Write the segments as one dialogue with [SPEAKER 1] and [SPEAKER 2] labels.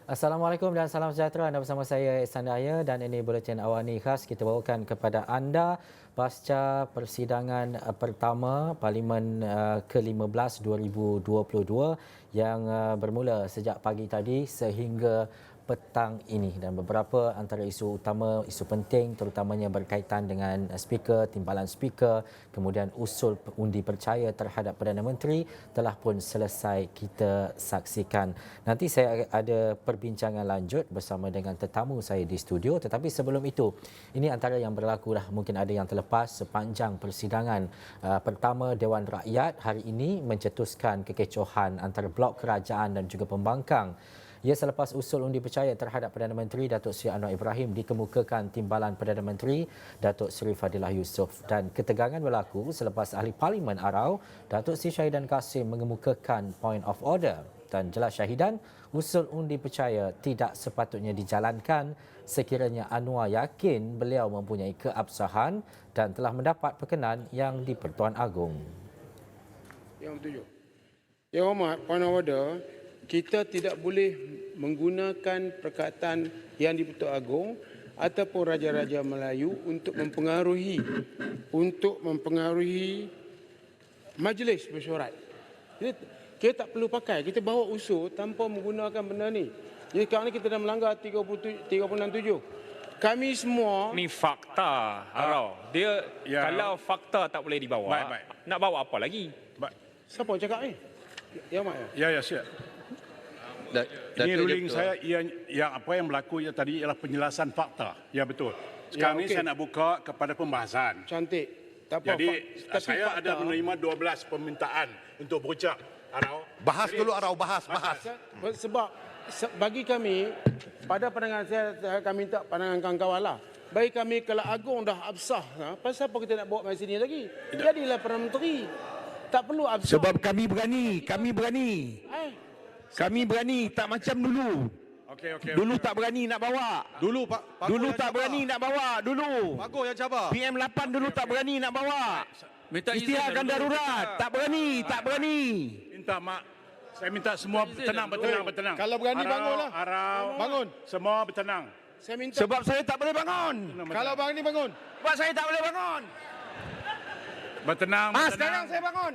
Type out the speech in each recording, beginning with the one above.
[SPEAKER 1] Assalamualaikum dan salam sejahtera. Anda bersama saya Ihsan Daya dan ini Buletin Awani khas kita bawakan kepada anda pasca persidangan pertama Parlimen ke-15 2022 yang bermula sejak pagi tadi sehingga petang ini, dan beberapa antara isu utama, isu penting terutamanya berkaitan dengan speaker, timbalan speaker, kemudian usul undi percaya terhadap Perdana Menteri telah pun selesai kita saksikan. Nanti saya ada perbincangan lanjut bersama dengan tetamu saya di studio, tetapi sebelum itu, ini antara yang berlaku dah, mungkin ada yang terlepas sepanjang persidangan pertama Dewan Rakyat hari ini mencetuskan kekecohan antara blok kerajaan dan juga pembangkang. Ia selepas usul undi percaya terhadap Perdana Menteri Datuk Seri Anwar Ibrahim dikemukakan timbalan Perdana Menteri Datuk Seri Fadilah Yusof, dan ketegangan berlaku selepas Ahli Parlimen Arau Datuk Seri Syahidan Kasim mengemukakan point of order, dan jelas Syahidan usul undi percaya tidak sepatutnya dijalankan sekiranya Anwar yakin beliau mempunyai keabsahan dan telah mendapat perkenan yang di-Pertuan Agong.
[SPEAKER 2] Yang tujuh. Yang Hormat, point of order, kita tidak boleh menggunakan perkataan yang di-Pertuan Agong ataupun Raja-Raja Melayu untuk mempengaruhi majlis mesyuarat. Kita tak perlu pakai, kita bawa usul tanpa menggunakan benda ni. Jadi sekarang ni kita dah melanggar 36.7. Kami semua
[SPEAKER 3] Ni fakta, Arau. Dia kalau fakta tak boleh dibawa,
[SPEAKER 4] Baik.
[SPEAKER 3] nak bawa apa lagi?
[SPEAKER 2] siapa cakap ni? Ya Mak ya.
[SPEAKER 4] Ya, siap. Ini ruling saya yang apa yang berlaku tadi ialah penjelasan fakta. Ya, betul. Sekarang
[SPEAKER 2] Ya,
[SPEAKER 4] ni
[SPEAKER 2] okey.
[SPEAKER 4] saya nak buka kepada pembahasan.
[SPEAKER 2] Cantik. Tak apa,
[SPEAKER 4] Jadi
[SPEAKER 2] tapi
[SPEAKER 4] saya
[SPEAKER 2] fakta-
[SPEAKER 4] ada menerima 12 permintaan untuk berucap. Arau.
[SPEAKER 5] Bahas dulu Arau, bahas.
[SPEAKER 2] Sebab bagi kami, pada pandangan saya akan minta pandangan kawan-kawan lah. Bagi kami, kalau Agong dah absah, pasal apa kita nak bawa mai sini lagi? Jadilah Perdana Menteri. Tak perlu absah.
[SPEAKER 5] Sebab kami berani.
[SPEAKER 2] Eh,
[SPEAKER 5] Kami berani, tak macam dulu.
[SPEAKER 4] Okey.
[SPEAKER 5] Dulu tak berani nak bawa.
[SPEAKER 6] Dulu Pak
[SPEAKER 5] Dulu tak berani nak bawa, dulu.
[SPEAKER 6] Pak Goh yang cabar.
[SPEAKER 5] PM8 dulu tak berani nak bawa. Isytiharkan darurat, tak berani.
[SPEAKER 4] Minta mak. Saya minta semua bertenang.
[SPEAKER 6] Kalau berani
[SPEAKER 4] Arau,
[SPEAKER 6] bangunlah.
[SPEAKER 4] Arau.
[SPEAKER 6] Bangun.
[SPEAKER 4] Semua bertenang.
[SPEAKER 2] saya minta.
[SPEAKER 5] Sebab saya tak boleh bangun.
[SPEAKER 6] Kalau berani bangun.
[SPEAKER 5] Sebab saya tak boleh bangun.
[SPEAKER 4] Bertenang.
[SPEAKER 5] Sekarang saya bangun.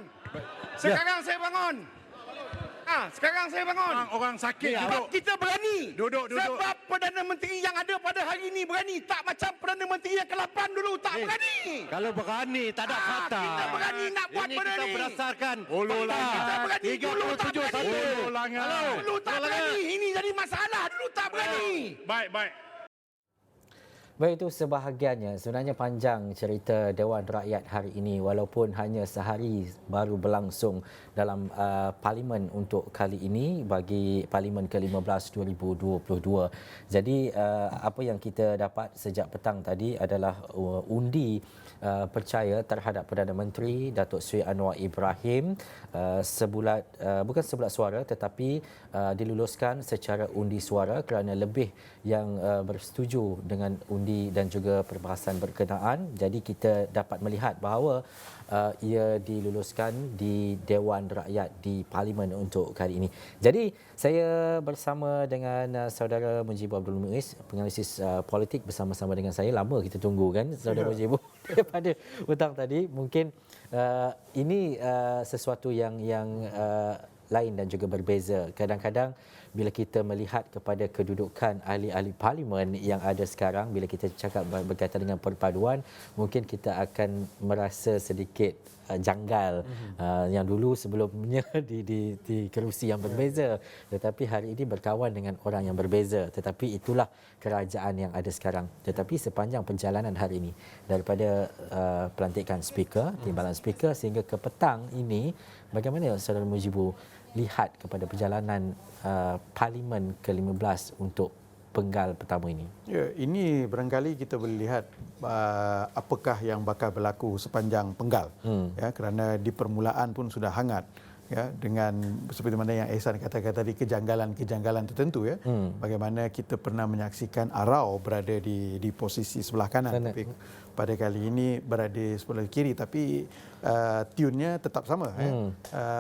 [SPEAKER 5] Sekarang saya bangun.
[SPEAKER 4] Orang sakit
[SPEAKER 5] Sebab
[SPEAKER 4] duduk.
[SPEAKER 5] kita berani.
[SPEAKER 4] Duduk.
[SPEAKER 5] Sebab Perdana Menteri yang ada pada hari ini berani. Tak macam Perdana Menteri yang ke-8 dulu. Tak berani.
[SPEAKER 7] Kalau berani tak ada fakta.
[SPEAKER 5] Kita berani nak buat
[SPEAKER 7] Ini
[SPEAKER 5] benda
[SPEAKER 7] kita
[SPEAKER 5] ni.
[SPEAKER 7] berdasarkan
[SPEAKER 4] Ulu
[SPEAKER 7] fakta.
[SPEAKER 4] langat.
[SPEAKER 5] Kita berani dulu tak
[SPEAKER 7] 37
[SPEAKER 5] berani.
[SPEAKER 4] Ulu langat.
[SPEAKER 5] Dulu tak berani. Ini jadi masalah. Dulu tak berani.
[SPEAKER 4] Baik.
[SPEAKER 1] Baik, itu sebahagiannya. Sebenarnya panjang cerita Dewan Rakyat hari ini, walaupun hanya sehari baru berlangsung dalam Parlimen untuk kali ini bagi Parlimen ke-15 2022. Jadi apa yang kita dapat sejak petang tadi adalah undi percaya terhadap Perdana Menteri Datuk Seri Anwar Ibrahim, bukan sebulat suara tetapi diluluskan secara undi suara kerana lebih yang bersetuju dengan undi dan juga perbahasan berkenaan. Jadi kita dapat melihat bahawa ia diluluskan di Dewan Rakyat di Parlimen untuk kali ini. Jadi saya bersama dengan saudara Mujibur Abdul Muiz, penganalisis politik bersama-sama dengan saya. Lama kita tunggu kan saudara Mujibur daripada petang tadi. Mungkin ini sesuatu yang lain dan juga berbeza. Kadang-kadang bila kita melihat kepada kedudukan ahli-ahli parlimen yang ada sekarang, bila kita cakap berkaitan dengan perpaduan, mungkin kita akan merasa sedikit janggal. Yang dulu sebelumnya di kerusi yang berbeza, tetapi hari ini berkawan dengan orang yang berbeza. Tetapi itulah kerajaan yang ada sekarang. Tetapi sepanjang perjalanan hari ini, daripada pelantikan speaker, timbalan speaker sehingga ke petang ini, bagaimana saudara Mujibur lihat kepada perjalanan Parlimen ke-15 untuk penggal pertama ini?
[SPEAKER 8] Ya, ini barangkali kita boleh lihat apakah yang bakal berlaku sepanjang penggal. Ya, kerana di permulaan pun sudah hangat. Ya, dengan seperti mana yang Ihsan katakan tadi, kejanggalan tertentu ya. Bagaimana kita pernah menyaksikan Arau berada di posisi sebelah kanan, tapi pada kali ini berada sebelah kiri, tapi tune-nya tetap sama.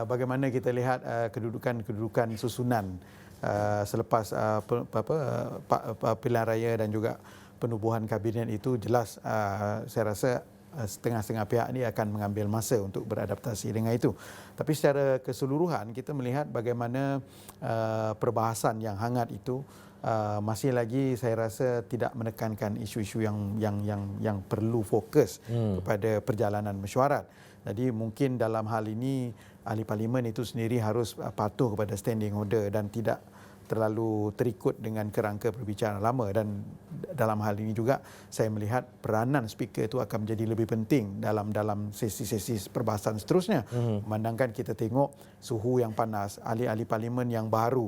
[SPEAKER 8] Bagaimana kita lihat kedudukan susunan selepas pilihan raya dan juga penubuhan kabinet itu jelas saya rasa setengah-setengah pihak ini akan mengambil masa untuk beradaptasi dengan itu. Tapi secara keseluruhan kita melihat bagaimana perbahasan yang hangat itu masih lagi saya rasa tidak menekankan isu-isu yang perlu fokus kepada perjalanan mesyuarat. Jadi mungkin dalam hal ini ahli parlimen itu sendiri harus patuh kepada standing order dan tidak terlalu terikut dengan kerangka perbicaraan lama, dan dalam hal ini juga saya melihat peranan speaker itu akan menjadi lebih penting dalam sesi-sesi perbahasan seterusnya. Memandangkan kita tengok suhu yang panas, ahli-ahli parlimen yang baru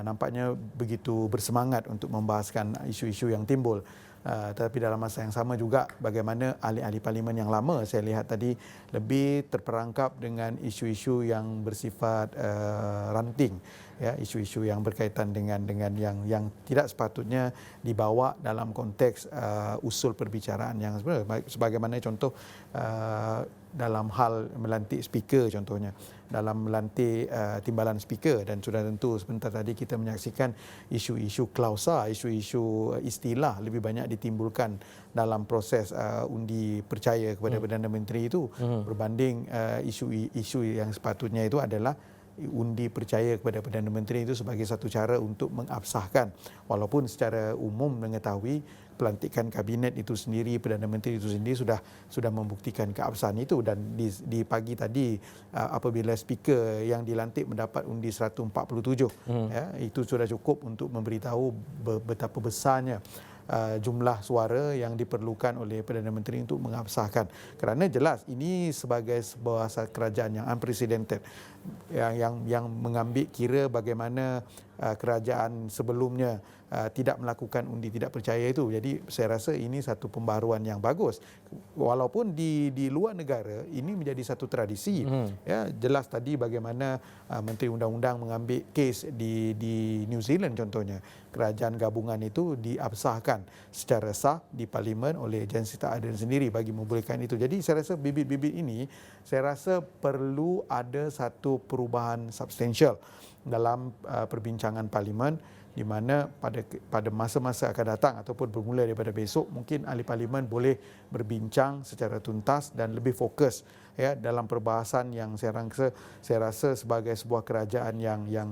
[SPEAKER 8] nampaknya begitu bersemangat untuk membahaskan isu-isu yang timbul. Tetapi dalam masa yang sama juga bagaimana ahli-ahli parlimen yang lama saya lihat tadi lebih terperangkap dengan isu-isu yang bersifat ranting, ya, isu-isu yang berkaitan dengan yang tidak sepatutnya dibawa dalam konteks usul perbicaraan yang sebenarnya, sebagaimana contoh dalam hal melantik speaker contohnya, dalam melantik timbalan speaker, dan sudah tentu sebentar tadi kita menyaksikan isu-isu klausa, isu-isu istilah lebih banyak ditimbulkan dalam proses undi percaya kepada Perdana Menteri itu berbanding isu yang sepatutnya itu adalah undi percaya kepada Perdana Menteri itu sebagai satu cara untuk mengabsahkan, walaupun secara umum mengetahui pelantikan kabinet itu sendiri, Perdana Menteri itu sendiri sudah membuktikan keabsahan itu, dan di pagi tadi apabila speaker yang dilantik mendapat undi 147 ya, itu sudah cukup untuk memberitahu betapa besarnya jumlah suara yang diperlukan oleh Perdana Menteri untuk mengabsahkan. Kerana jelas ini sebagai sebuah kerajaan yang unprecedented, yang mengambil kira bagaimana kerajaan sebelumnya tidak melakukan undi tidak percaya itu. Jadi saya rasa ini satu pembaharuan yang bagus. Walaupun di luar negara ini menjadi satu tradisi. Ya, jelas tadi bagaimana Menteri Undang-Undang mengambil kes di New Zealand contohnya. Kerajaan gabungan itu diabsahkan secara sah di parlimen oleh Jacinta Ardern sendiri bagi membolehkan itu. Jadi saya rasa bibit-bibit ini saya rasa perlu ada satu perubahan substansial dalam perbincangan parlimen, di mana pada masa-masa akan datang ataupun bermula daripada besok mungkin ahli parlimen boleh berbincang secara tuntas dan lebih fokus ya dalam perbahasan yang saya rasa sebagai sebuah kerajaan yang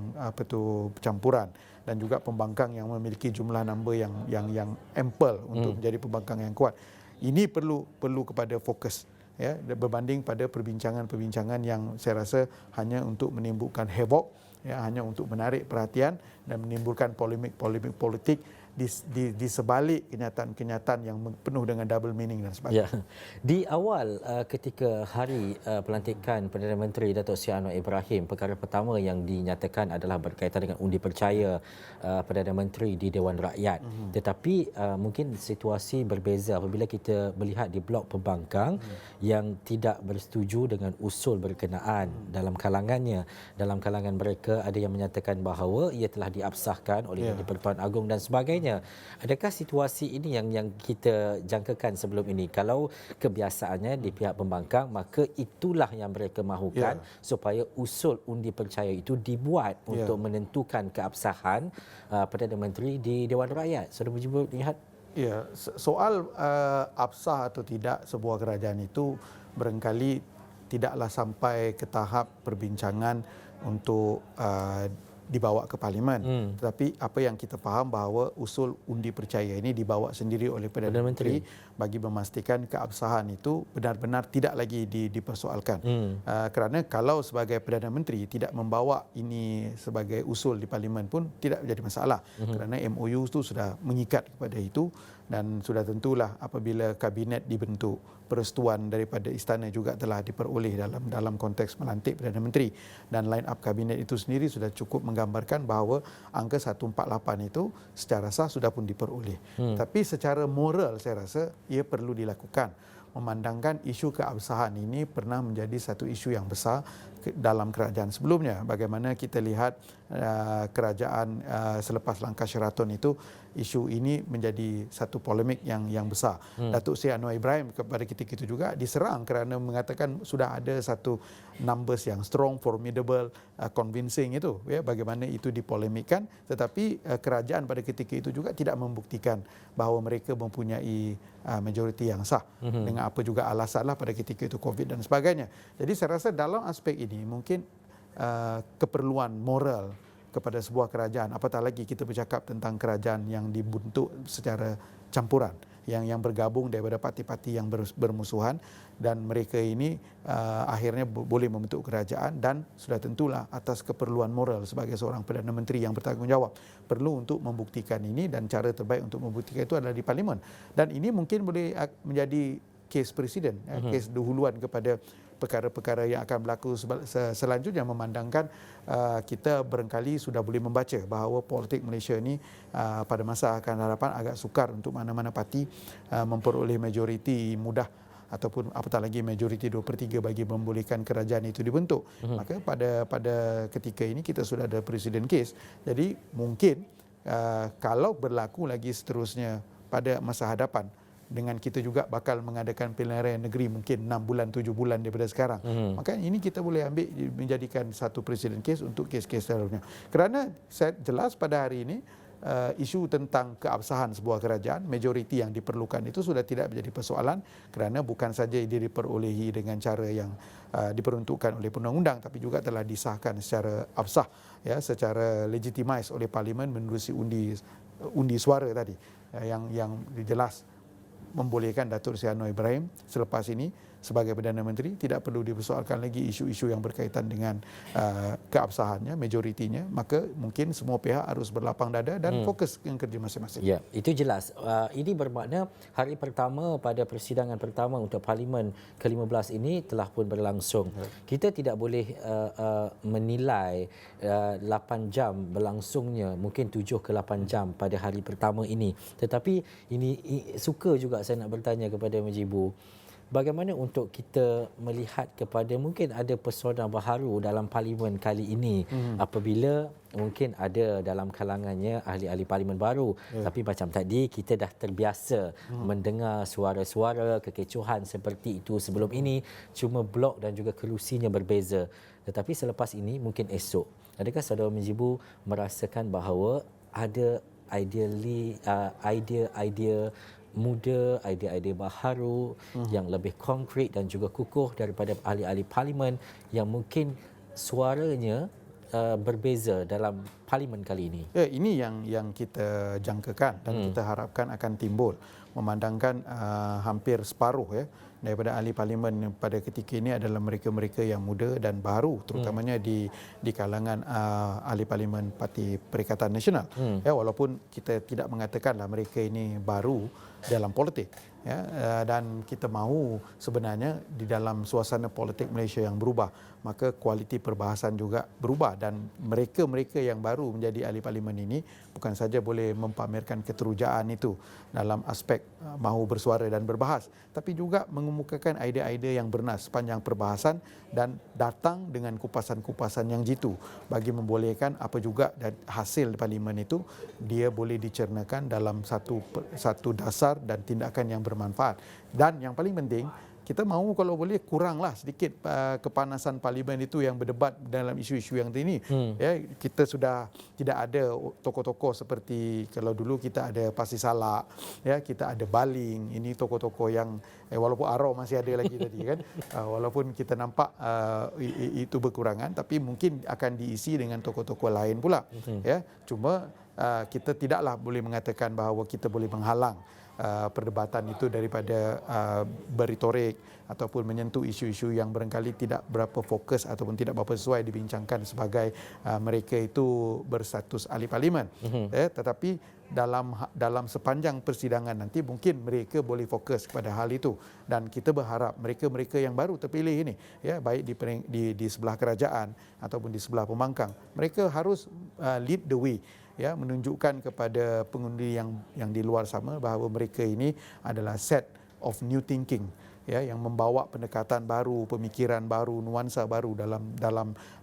[SPEAKER 8] campuran dan juga pembangkang yang memiliki jumlah number yang ample untuk menjadi pembangkang yang kuat. Ini perlu kepada fokus ya berbanding pada perbincangan-perbincangan yang saya rasa hanya untuk menimbulkan havoc, ya, hanya untuk menarik perhatian dan menimbulkan polemik politik di sebalik kenyataan-kenyataan yang penuh dengan double meaning dan sebagainya.
[SPEAKER 1] Ya. Di awal ketika hari pelantikan Perdana Menteri Datuk Seri Anwar Ibrahim, perkara pertama yang dinyatakan adalah berkaitan dengan undi percaya Perdana Menteri di Dewan Rakyat. Tetapi mungkin situasi berbeza apabila kita melihat di blok pembangkang yang tidak bersetuju dengan usul berkenaan dalam kalangannya. Dalam kalangan mereka ada yang menyatakan bahawa ia telah diabsahkan oleh Di-Pertuan Agong dan sebagainya. Adakah situasi ini yang kita jangkakan sebelum ini? Kalau kebiasaannya di pihak pembangkang, maka itulah yang mereka mahukan supaya usul undi percaya itu dibuat untuk menentukan keabsahan Perdana Menteri di Dewan Rakyat. Saudara Mujibur lihat?
[SPEAKER 8] Ya, soal absah atau tidak sebuah kerajaan itu barangkali tidaklah sampai ke tahap perbincangan untuk dibawa ke parlimen. Tetapi apa yang kita faham bahawa usul undi percaya ini dibawa sendiri oleh Perdana Menteri bagi memastikan keabsahan itu benar-benar tidak lagi dipersoalkan. Kerana kalau sebagai Perdana Menteri tidak membawa ini sebagai usul di parlimen pun tidak menjadi masalah. Kerana MOU itu sudah mengikat kepada itu, dan sudah tentulah apabila kabinet dibentuk, perestuan daripada istana juga telah diperoleh dalam konteks melantik Perdana Menteri, dan line up kabinet itu sendiri sudah cukup menggambarkan bahawa angka 148 itu secara sah sudah pun diperoleh. Tapi secara moral saya rasa ia perlu dilakukan, memandangkan isu keabsahan ini pernah menjadi satu isu yang besar dalam kerajaan sebelumnya. Bagaimana kita lihat kerajaan selepas langkah Sheraton itu, isu ini menjadi satu polemik yang besar. Datuk Seri Anwar Ibrahim kepada ketika itu juga diserang kerana mengatakan sudah ada satu numbers yang strong, formidable, convincing itu, ya, bagaimana itu dipolemikkan, tetapi kerajaan pada ketika itu juga tidak membuktikan bahawa mereka mempunyai majoriti yang sah dengan apa juga alasanlah pada ketika itu COVID dan sebagainya. Jadi saya rasa dalam aspek ini mungkin keperluan moral kepada sebuah kerajaan, apatah lagi kita bercakap tentang kerajaan yang dibentuk secara campuran, yang bergabung daripada parti-parti yang bermusuhan, dan mereka ini akhirnya boleh membentuk kerajaan, dan sudah tentulah atas keperluan moral sebagai seorang Perdana Menteri yang bertanggungjawab perlu untuk membuktikan ini, dan cara terbaik untuk membuktikan itu adalah di Parlimen. Dan ini mungkin boleh menjadi kes presiden, kes dahuluan kepada perkara-perkara yang akan berlaku selanjutnya, memandangkan kita barangkali sudah boleh membaca bahawa politik Malaysia ini pada masa akan hadapan agak sukar untuk mana-mana parti memperoleh majoriti mudah, ataupun apatah lagi majoriti 2/3 bagi membolehkan kerajaan itu dibentuk. Maka pada ketika ini kita sudah ada presiden case. Jadi mungkin kalau berlaku lagi seterusnya pada masa hadapan, dengan kita juga bakal mengadakan pilihan raya negeri mungkin 6 bulan, 7 bulan daripada sekarang. Maka ini kita boleh ambil menjadikan satu presiden case untuk kes-kes seterusnya. Kerana saya jelas pada hari ini isu tentang keabsahan sebuah kerajaan, majoriti yang diperlukan itu sudah tidak menjadi persoalan, kerana bukan saja dia diperolehi dengan cara yang diperuntukkan oleh undang-undang, tapi juga telah disahkan secara absah, ya, secara legitimized oleh Parlimen menerusi undi suara tadi, yang jelas membolehkan Datuk Seri Anwar Ibrahim selepas ini sebagai Perdana Menteri tidak perlu dipersoalkan lagi isu-isu yang berkaitan dengan keabsahannya, majoritinya. Maka mungkin semua pihak harus berlapang dada dan fokus dengan kerja masing-masing.
[SPEAKER 1] Ya, itu jelas. Ini bermakna hari pertama pada persidangan pertama untuk Parlimen ke-15 ini telah pun berlangsung. Kita tidak boleh menilai 8 jam berlangsungnya, mungkin 7 ke 8 jam pada hari pertama ini. Tetapi ini suka juga saya nak bertanya kepada Mujibu, bagaimana untuk kita melihat kepada mungkin ada pesona baharu dalam Parlimen kali ini apabila mungkin ada dalam kalangannya ahli-ahli Parlimen baru. Tapi macam tadi kita dah terbiasa mendengar suara-suara kekecohan seperti itu sebelum ini, cuma blok dan juga kerusinya berbeza. Tetapi selepas ini mungkin esok, adakah saudara Mujibu merasakan bahawa ada idea-idea muda, idea-idea baharu yang lebih konkret dan juga kukuh daripada ahli-ahli Parlimen yang mungkin suaranya berbeza dalam Parlimen kali ini?
[SPEAKER 8] Ya, ini yang kita jangkakan dan kita harapkan akan timbul, memandangkan hampir separuh, ya, daripada ahli Parlimen pada ketika ini adalah mereka-mereka yang muda dan baru, terutamanya di kalangan ahli Parlimen Parti Perikatan Nasional. Ya, walaupun kita tidak mengatakanlah mereka ini baru dalam politik, ya, dan kita mahu sebenarnya di dalam suasana politik Malaysia yang berubah, maka kualiti perbahasan juga berubah, dan mereka-mereka yang baru menjadi ahli Parlimen ini bukan saja boleh mempamerkan keterujaan itu dalam aspek mahu bersuara dan berbahas, tapi juga mengemukakan idea-idea yang bernas sepanjang perbahasan dan datang dengan kupasan-kupasan yang jitu bagi membolehkan apa juga dan hasil Parlimen itu dia boleh dicernakan dalam satu dasar dan tindakan yang bermanfaat. Dan yang paling penting, kita mahu kalau boleh kuranglah sedikit kepanasan Parlimen itu yang berdebat dalam isu-isu yang ini. Ya, kita sudah tidak ada tokoh-tokoh seperti kalau dulu kita ada Pasi Salak, ya, kita ada Baling. Ini tokoh-tokoh yang walaupun Arau masih ada lagi tadi kan. Walaupun kita nampak itu berkurangan, tapi mungkin akan diisi dengan tokoh-tokoh lain pula. Ya, cuma kita tidaklah boleh mengatakan bahawa kita boleh menghalang perdebatan itu daripada berretorik ataupun menyentuh isu-isu yang barangkali tidak berapa fokus ataupun tidak berapa sesuai dibincangkan sebagai mereka itu berstatus ahli Parlimen. Tetapi dalam sepanjang persidangan nanti mungkin mereka boleh fokus kepada hal itu, dan kita berharap mereka-mereka yang baru terpilih ini, ya, baik di sebelah kerajaan ataupun di sebelah pembangkang, mereka harus lead the way, ya, menunjukkan kepada pengundi yang di luar sana bahawa mereka ini adalah set of new thinking, ya, yang membawa pendekatan baru, pemikiran baru, nuansa baru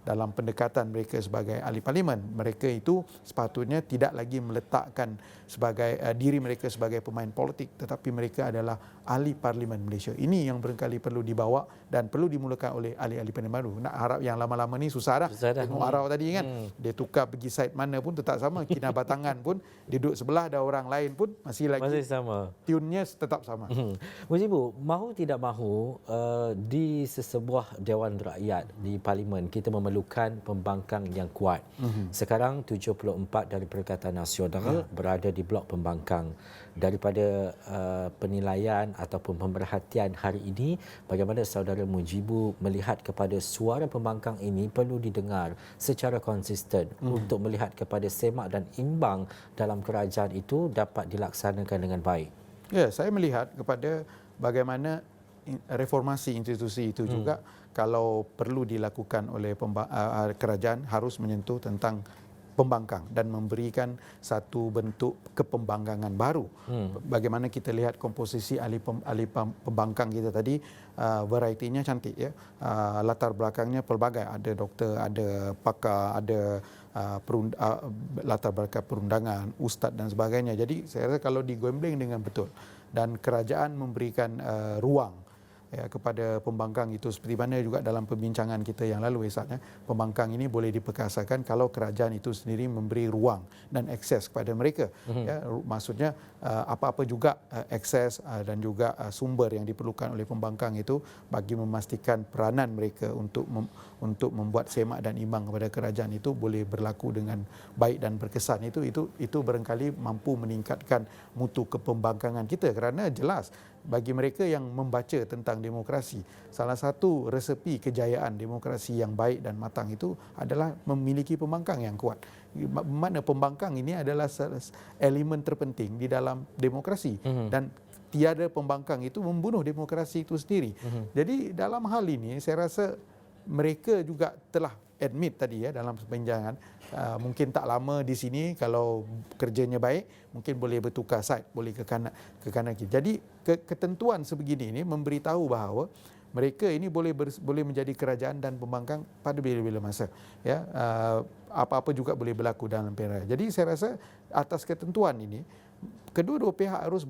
[SPEAKER 8] dalam pendekatan mereka sebagai ahli parlimen. Mereka itu sepatutnya tidak lagi meletakkan sebagai diri mereka sebagai pemain politik, tetapi mereka adalah ahli parlimen Malaysia. Ini yang barangkali perlu dibawa dan perlu dimulakan oleh ahli-ahli parlimen baru. Nak harap yang lama-lama ni susah dah. Tengok Arau tadi kan, dia tukar pergi side mana pun tetap sama. Kinabatangan pun duduk sebelah, ada orang lain pun masih
[SPEAKER 1] sama.
[SPEAKER 8] Tune-nya tetap sama.
[SPEAKER 1] Mujibu, mahu tidak mahu, di sesebuah Dewan Rakyat di Parlimen kita memerlukan pembangkang yang kuat. Sekarang 74 dari Perikatan Nasional berada di blok pembangkang. Daripada penilaian ataupun pemerhatian hari ini, bagaimana saudara Mujibu melihat kepada suara pembangkang ini perlu didengar secara konsisten untuk melihat kepada semak dan imbang dalam kerajaan itu dapat dilaksanakan dengan baik?
[SPEAKER 8] Ya, saya melihat kepada bagaimana reformasi institusi itu juga kalau perlu dilakukan oleh kerajaan harus menyentuh tentang pembangkang dan memberikan satu bentuk kepembangkangan baru. Bagaimana kita lihat komposisi ahli pembangkang kita tadi, varietinya cantik ya. Latar belakangnya pelbagai, ada doktor, ada pakar, ada latar belakang perundangan, ustaz dan sebagainya. Jadi saya rasa kalau digambling dengan betul dan kerajaan memberikan ruang ya, kepada pembangkang itu, seperti mana juga dalam perbincangan kita yang lalu Esatnya, pembangkang ini boleh diperkasakan kalau kerajaan itu sendiri memberi ruang dan akses kepada mereka. Ya, maksudnya apa-apa juga akses dan juga sumber yang diperlukan oleh pembangkang itu bagi memastikan peranan mereka untuk membuat semak dan imbang kepada kerajaan itu boleh berlaku dengan baik dan berkesan. Itu barangkali mampu meningkatkan mutu kepembangkangan kita, kerana jelas bagi mereka yang membaca tentang demokrasi, salah satu resepi kejayaan demokrasi yang baik dan matang itu adalah memiliki pembangkang yang kuat. Mana pembangkang ini adalah elemen terpenting di dalam demokrasi dan tiada pembangkang itu membunuh demokrasi itu sendiri. Jadi dalam hal ini saya rasa mereka juga telah admit tadi ya dalam perbincangan, mungkin tak lama di sini kalau kerjanya baik mungkin boleh bertukar side, boleh ke kanan kiri. Jadi ketentuan sebegini ini memberitahu bahawa mereka ini boleh menjadi kerajaan dan pembangkang pada bila-bila masa. Ya, apa-apa juga boleh berlaku dalam pilihan raya. Jadi saya rasa atas ketentuan ini kedua-dua pihak harus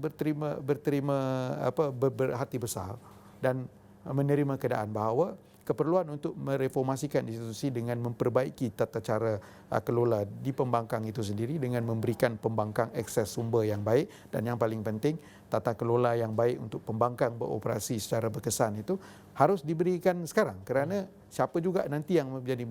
[SPEAKER 8] berhati besar dan menerima keadaan bahawa keperluan untuk mereformasikan institusi dengan memperbaiki tata cara kelola di pembangkang itu sendiri dengan memberikan pembangkang akses sumber yang baik, dan yang paling penting tata kelola yang baik untuk pembangkang beroperasi secara berkesan itu harus diberikan sekarang, kerana siapa juga nanti yang menjadi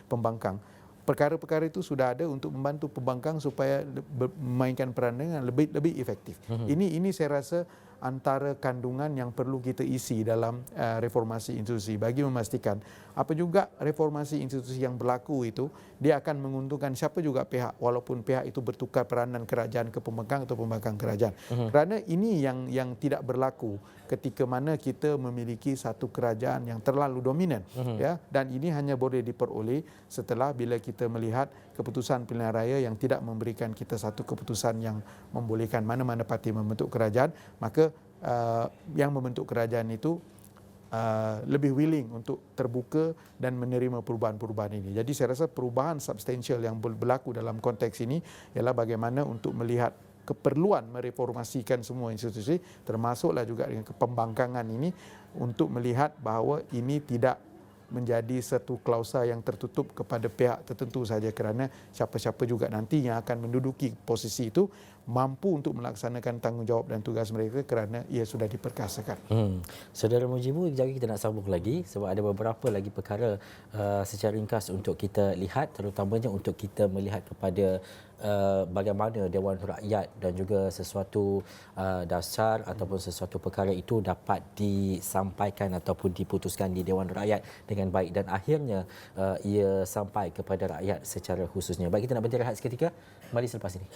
[SPEAKER 8] pembangkang. Perkara-perkara itu sudah ada untuk membantu pembangkang supaya memainkan peran dengan lebih efektif. Ini saya rasa antara kandungan yang perlu kita isi dalam reformasi institusi bagi memastikan apa juga reformasi institusi yang berlaku itu dia akan menguntungkan siapa juga pihak, walaupun pihak itu bertukar peranan kerajaan ke pembangkang atau pembangkang kerajaan. Kerana ini yang tidak berlaku ketika mana kita memiliki satu kerajaan yang terlalu dominan, ya, dan ini hanya boleh diperoleh setelah bila kita melihat keputusan pilihan raya yang tidak memberikan kita satu keputusan yang membolehkan mana-mana parti membentuk kerajaan, maka yang membentuk kerajaan itu lebih willing untuk terbuka dan menerima perubahan-perubahan ini. Jadi saya rasa perubahan substansial yang berlaku dalam konteks ini ialah bagaimana untuk melihat keperluan mereformasikan semua institusi, termasuklah juga dengan pembangkangan ini, untuk melihat bahawa ini tidak menjadi satu klausa yang tertutup kepada pihak tertentu saja, kerana siapa-siapa juga nanti yang akan menduduki posisi itu mampu untuk melaksanakan tanggungjawab dan tugas mereka kerana ia sudah diperkasakan.
[SPEAKER 1] Saudara Mujibu, kejap lagi kita nak sambung lagi sebab ada beberapa lagi perkara secara ringkas untuk kita lihat, terutamanya untuk kita melihat kepada bagaimana Dewan Rakyat dan juga sesuatu dasar ataupun sesuatu perkara itu dapat disampaikan ataupun diputuskan di Dewan Rakyat dengan baik dan akhirnya ia sampai kepada rakyat secara khususnya. Baik, kita nak berhenti rehat seketika, kembali selepas ini.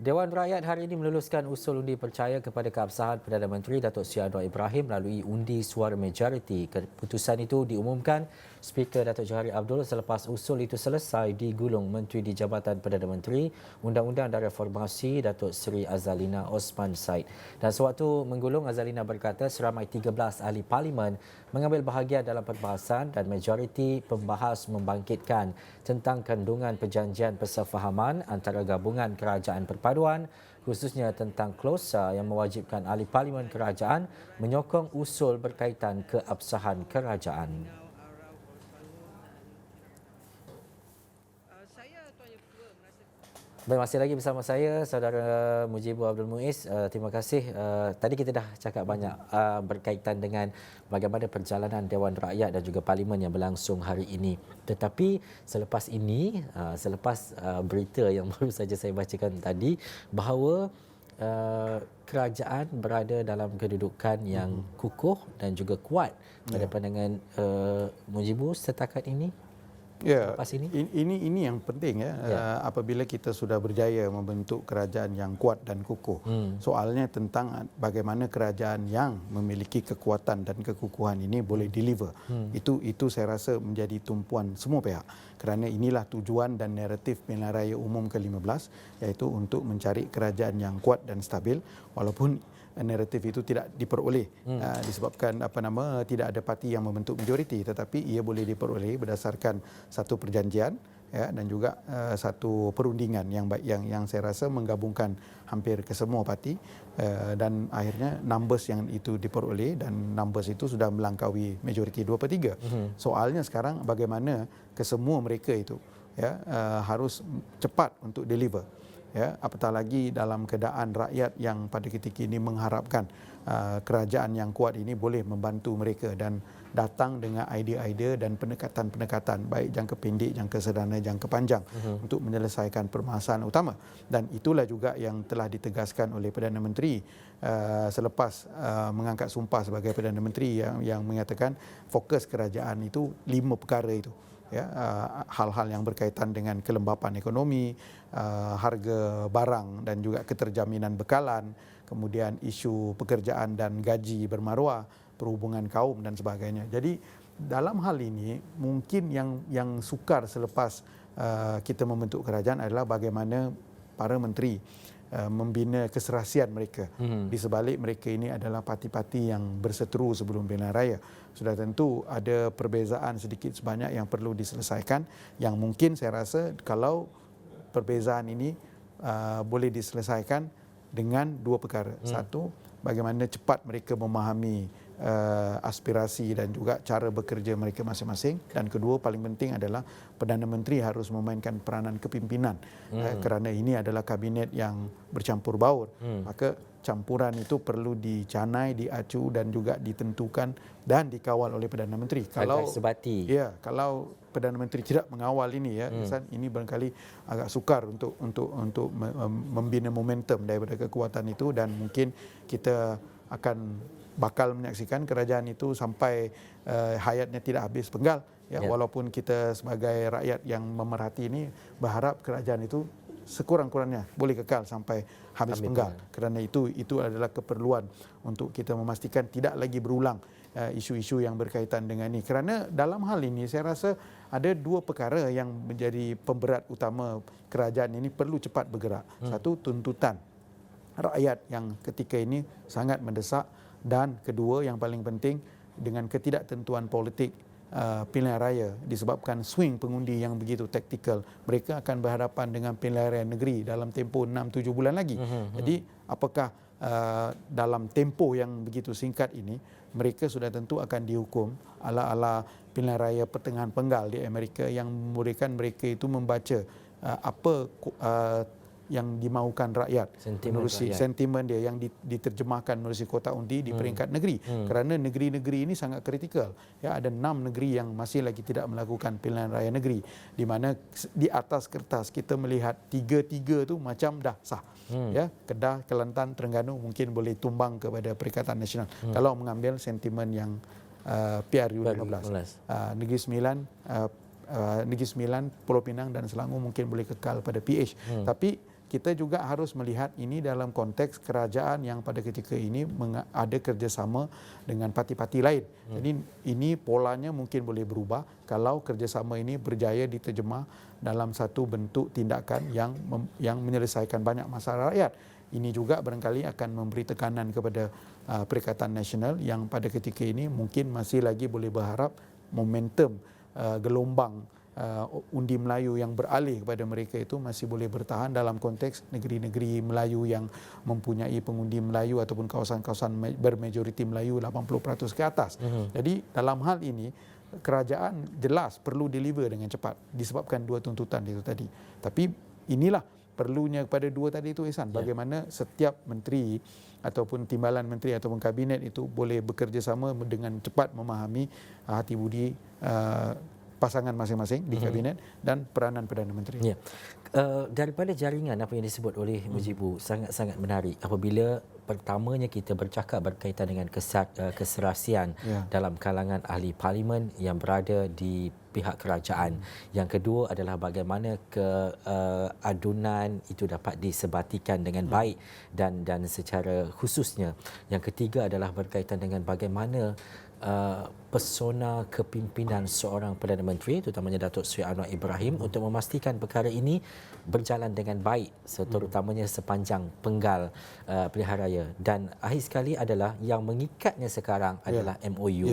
[SPEAKER 1] Dewan Rakyat hari ini meluluskan usul undi percaya kepada keabsahan Perdana Menteri Datuk Seri Anwar Ibrahim melalui undi suara majoriti. Keputusan itu diumumkan Speaker Datuk Johari Abdul selepas usul itu selesai digulung Menteri di Jabatan Perdana Menteri Undang-Undang dan Reformasi Datuk Seri Azalina Osman Said. Dan sewaktu menggulung, Azalina berkata seramai 13 ahli parlimen mengambil bahagian dalam perbahasan dan majoriti pembahas membangkitkan tentang kandungan perjanjian persefahaman antara gabungan kerajaan perpaduan, khususnya tentang klausa yang mewajibkan ahli parlimen kerajaan menyokong usul berkaitan keabsahan kerajaan. Baik, masih lagi bersama saya Saudara Mujibur Abdul Muiz. Terima kasih. Tadi kita dah cakap banyak berkaitan dengan bagaimana perjalanan Dewan Rakyat dan juga Parlimen yang berlangsung hari ini. Tetapi selepas ini, selepas berita yang baru saja saya bacakan tadi, bahawa kerajaan berada dalam kedudukan yang kukuh dan juga kuat pada pandangan Mujibur setakat ini.
[SPEAKER 8] Ya, ini yang penting ya. Apabila kita sudah berjaya membentuk kerajaan yang kuat dan kukuh. Soalnya tentang bagaimana kerajaan yang memiliki kekuatan dan kekukuhan ini boleh deliver. Itu saya rasa menjadi tumpuan semua pihak. Kerana inilah tujuan dan naratif Pilihan Raya Umum ke-15, iaitu untuk mencari kerajaan yang kuat dan stabil walaupun naratif itu tidak diperoleh disebabkan tidak ada parti yang membentuk majoriti, tetapi ia boleh diperoleh berdasarkan satu perjanjian ya, dan juga satu perundingan yang saya rasa menggabungkan hampir kesemua parti dan akhirnya numbers yang itu diperoleh dan numbers itu sudah melangkaui majoriti 2/3. Soalnya sekarang bagaimana kesemua mereka itu ya harus cepat untuk deliver. Ya, apatah lagi dalam keadaan rakyat yang pada ketika ini mengharapkan kerajaan yang kuat ini boleh membantu mereka dan datang dengan idea-idea dan pendekatan-pendekatan baik jangka pendek, jangka sederhana, jangka panjang untuk menyelesaikan permasalahan utama. Dan itulah juga yang telah ditegaskan oleh Perdana Menteri selepas mengangkat sumpah sebagai Perdana Menteri yang mengatakan fokus kerajaan itu 5 perkara itu. Ya, hal-hal yang berkaitan dengan kelembapan ekonomi, harga barang dan juga keterjaminan bekalan, kemudian isu pekerjaan dan gaji bermaruah, perhubungan kaum dan sebagainya. Jadi dalam hal ini mungkin yang sukar selepas kita membentuk kerajaan adalah bagaimana para menteri membina keserasian mereka. Di sebalik mereka ini adalah parti-parti yang berseteru sebelum pilihan raya. Sudah tentu ada perbezaan sedikit sebanyak yang perlu diselesaikan, yang mungkin saya rasa kalau perbezaan ini boleh diselesaikan dengan 2 perkara. Satu, bagaimana cepat mereka memahami aspirasi dan juga cara bekerja mereka masing-masing, dan kedua paling penting adalah Perdana Menteri harus memainkan peranan kepimpinan kerana ini adalah kabinet yang bercampur baur. Maka campuran itu perlu dicanai, diacu dan juga ditentukan dan dikawal oleh Perdana Menteri. Kalau
[SPEAKER 1] sebati.
[SPEAKER 8] Ya, kalau Perdana Menteri tidak mengawal ini ya, ini barangkali agak sukar untuk membina momentum daripada kekuatan itu, dan mungkin kita akan bakal menyaksikan kerajaan itu sampai hayatnya tidak habis penggal ya. Walaupun kita sebagai rakyat yang memerhati ini berharap kerajaan itu sekurang-kurangnya boleh kekal sampai habis penggal, kerana itu adalah keperluan untuk kita memastikan tidak lagi berulang isu-isu yang berkaitan dengan ini. Kerana dalam hal ini saya rasa ada 2 perkara yang menjadi pemberat utama kerajaan ini perlu cepat bergerak. Satu, tuntutan rakyat yang ketika ini sangat mendesak, dan kedua yang paling penting dengan ketidaktentuan politik pilihan raya disebabkan swing pengundi yang begitu taktikal, mereka akan berhadapan dengan pilihan raya negeri dalam tempoh 6-7 bulan lagi. Jadi apakah dalam tempoh yang begitu singkat ini mereka sudah tentu akan dihukum ala-ala pilihan raya pertengahan penggal di Amerika yang membolehkan mereka itu membaca apa yang dimaukan rakyat menerusi sentimen dia yang diterjemahkan menerusi kotak undi di peringkat negeri. Kerana negeri-negeri ini sangat kritikal. Ya, ada 6 negeri yang masih lagi tidak melakukan pilihan raya negeri, di mana di atas kertas kita melihat 3 tu macam dah sah. Ya, Kedah, Kelantan, Terengganu mungkin boleh tumbang kepada Perikatan Nasional kalau mengambil sentimen yang PRU 15. Negeri Sembilan, Pulau Pinang dan Selangor mungkin boleh kekal pada PH. Tapi kita juga harus melihat ini dalam konteks kerajaan yang pada ketika ini ada kerjasama dengan parti-parti lain. Jadi ini polanya mungkin boleh berubah kalau kerjasama ini berjaya diterjemah dalam satu bentuk tindakan yang menyelesaikan banyak masalah rakyat. Ini juga barangkali akan memberi tekanan kepada Perikatan Nasional yang pada ketika ini mungkin masih lagi boleh berharap momentum gelombang undi Melayu yang beralih kepada mereka itu masih boleh bertahan dalam konteks negeri-negeri Melayu yang mempunyai pengundi Melayu ataupun kawasan-kawasan bermajoriti Melayu 80% ke atas. Jadi dalam hal ini kerajaan jelas perlu deliver dengan cepat disebabkan dua tuntutan itu tadi. Tapi inilah perlunya kepada dua tadi itu, Ihsan, bagaimana setiap menteri ataupun timbalan menteri ataupun kabinet itu boleh bekerjasama dengan cepat memahami hati budi pasangan masing-masing di kabinet dan peranan Perdana Menteri.
[SPEAKER 1] Ya. Daripada jaringan apa yang disebut oleh Mujibu sangat-sangat menarik apabila pertamanya kita bercakap berkaitan dengan keserasian dalam kalangan ahli parlimen yang berada di pihak kerajaan. Yang kedua adalah bagaimana keadunan itu dapat disebatikan dengan baik dan secara khususnya. Yang ketiga adalah berkaitan dengan bagaimana persona kepimpinan seorang Perdana Menteri, terutamanya Datuk Seri Anwar Ibrahim, untuk memastikan perkara ini berjalan dengan baik, terutamanya sepanjang penggal pilihan raya. Dan akhir sekali adalah yang mengikatnya sekarang adalah MOU.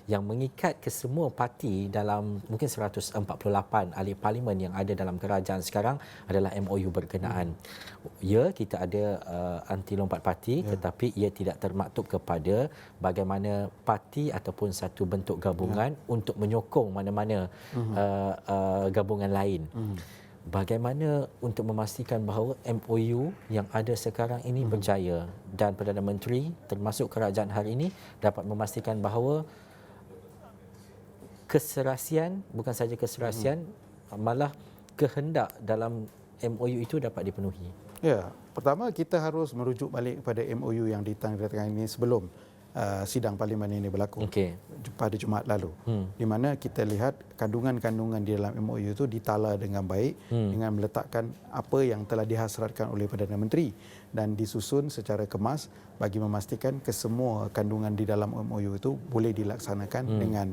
[SPEAKER 1] Yang mengikat ke semua parti dalam mungkin 148 ahli parlimen yang ada dalam kerajaan sekarang adalah MOU berkenaan. Ya, kita ada anti lompat parti, tetapi ia tidak termaktub kepada bagaimana parti ataupun satu bentuk gabungan untuk menyokong mana-mana gabungan lain. Bagaimana untuk memastikan bahawa MOU yang ada sekarang ini berjaya dan Perdana Menteri termasuk kerajaan hari ini dapat memastikan bahawa keserasian, bukan saja keserasian, malah kehendak dalam MOU itu dapat dipenuhi.
[SPEAKER 8] Ya, pertama kita harus merujuk balik kepada MOU yang ditandatangani ini sebelum sidang parlimen ini berlaku pada Jumaat lalu. Di mana kita lihat kandungan-kandungan di dalam MOU itu ditala dengan baik dengan meletakkan apa yang telah dihasratkan oleh Perdana Menteri dan disusun secara kemas bagi memastikan kesemua kandungan di dalam MOU itu boleh dilaksanakan dengan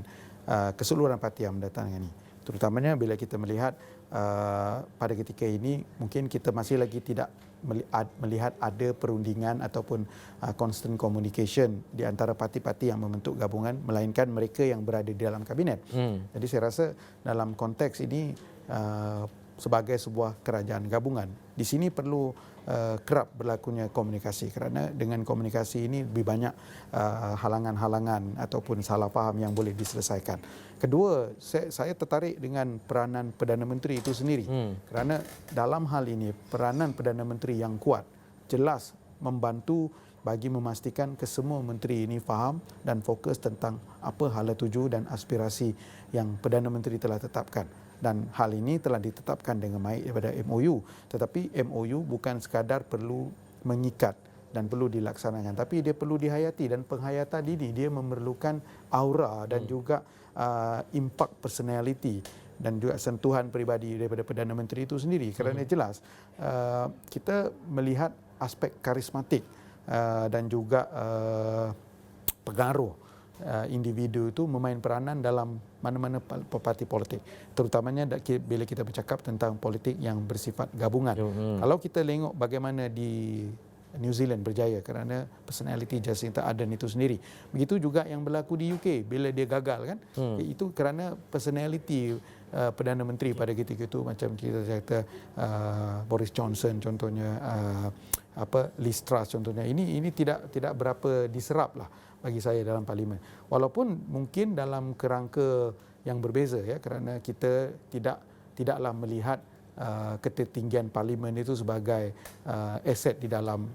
[SPEAKER 8] keseluruhan parti yang mendatangani. Terutamanya bila kita melihat pada ketika ini mungkin kita masih lagi tidak melihat ada perundingan ataupun constant communication di antara parti-parti yang membentuk gabungan melainkan mereka yang berada di dalam kabinet. Jadi saya rasa dalam konteks ini sebagai sebuah kerajaan gabungan di sini perlu kerap berlakunya komunikasi kerana dengan komunikasi ini lebih banyak halangan-halangan ataupun salah faham yang boleh diselesaikan. Kedua, saya tertarik dengan peranan Perdana Menteri itu sendiri kerana dalam hal ini peranan Perdana Menteri yang kuat jelas membantu bagi memastikan kesemua menteri ini faham dan fokus tentang apa hala tuju dan aspirasi yang Perdana Menteri telah tetapkan. Dan hal ini telah ditetapkan dengan baik daripada MOU. Tetapi MOU bukan sekadar perlu mengikat dan perlu dilaksanakan, tapi dia perlu dihayati dan penghayatan ini dia memerlukan aura dan juga impak personality dan juga sentuhan peribadi daripada Perdana Menteri itu sendiri. Kerana jelas kita melihat aspek karismatik dan juga pengaruh individu itu memain peranan dalam mana-mana parti politik, terutamanya bila kita bercakap tentang politik yang bersifat gabungan. Kalau kita tengok bagaimana di New Zealand berjaya kerana personality Jacinta Ardern itu sendiri. Begitu juga yang berlaku di UK bila dia gagal kan. Itu kerana personality Perdana Menteri pada ketika itu, macam kita kata Boris Johnson contohnya, Liz Truss contohnya. Ini tidak berapa diserap lah bagi saya dalam parlimen. Walaupun mungkin dalam kerangka yang berbeza ya, kerana kita tidaklah melihat ketertinggian parlimen itu sebagai aset di dalam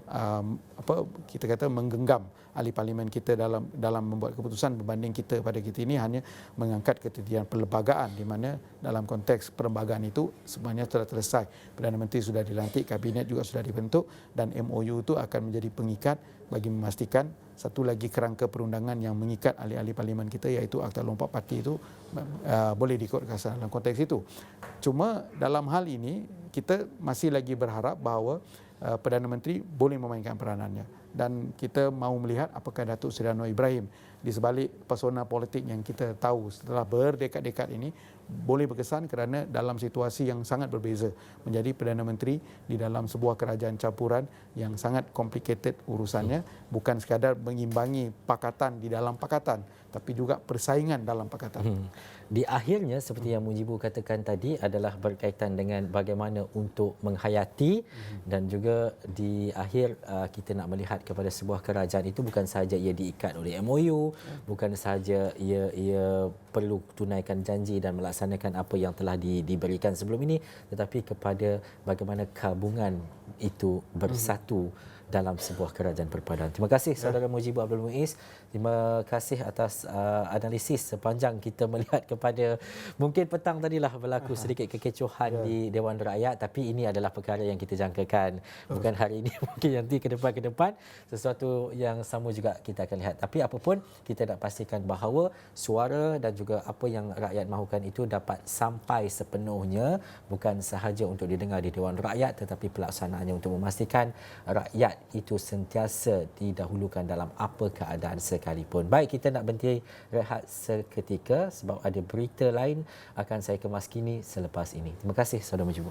[SPEAKER 8] kita kata menggenggam ahli parlimen kita dalam membuat keputusan berbanding kita pada kita ini hanya mengangkat ketertinggian perlembagaan, di mana dalam konteks perlembagaan itu sebenarnya telah selesai. Perdana Menteri sudah dilantik, kabinet juga sudah dibentuk dan MOU itu akan menjadi pengikat bagi memastikan satu lagi kerangka perundangan yang mengikat ahli-ahli parlimen kita iaitu Akta Lompat Parti itu boleh diikutkan dalam konteks itu. Cuma dalam hal ini kita masih lagi berharap bahawa Perdana Menteri boleh memainkan peranannya dan kita mahu melihat apakah Datuk Seri Anwar Ibrahim di sebalik persona politik yang kita tahu setelah berdekad-dekad ini boleh berkesan kerana dalam situasi yang sangat berbeza menjadi Perdana Menteri di dalam sebuah kerajaan campuran yang sangat complicated urusannya, bukan sekadar mengimbangi pakatan di dalam pakatan tapi juga persaingan dalam pakatan.
[SPEAKER 1] Di akhirnya seperti yang Mujibu katakan tadi adalah berkaitan dengan bagaimana untuk menghayati dan juga di akhir kita nak melihat kepada sebuah kerajaan itu bukan sahaja ia diikat oleh MOU, bukan sahaja ia perlu tunaikan janji dan melaksanakan apa yang telah diberikan sebelum ini, tetapi kepada bagaimana gabungan itu bersatu dalam sebuah kerajaan perpaduan. Terima kasih Saudara Mujibu Abdul Muiz. Terima kasih atas analisis sepanjang kita melihat kepada mungkin petang tadilah berlaku sedikit kekecohan di Dewan Rakyat, tapi ini adalah perkara yang kita jangkakan. Bukan hari ini, mungkin nanti ke depan sesuatu yang sama juga kita akan lihat. Tapi apapun, kita nak pastikan bahawa suara dan juga apa yang rakyat mahukan itu dapat sampai sepenuhnya, bukan sahaja untuk didengar di Dewan Rakyat tetapi pelaksanaannya untuk memastikan rakyat itu sentiasa didahulukan dalam apa keadaan sekalipun. Baik, kita nak berhenti rehat seketika sebab ada berita lain akan saya kemas kini selepas ini. Terima kasih Saudara Mujibu.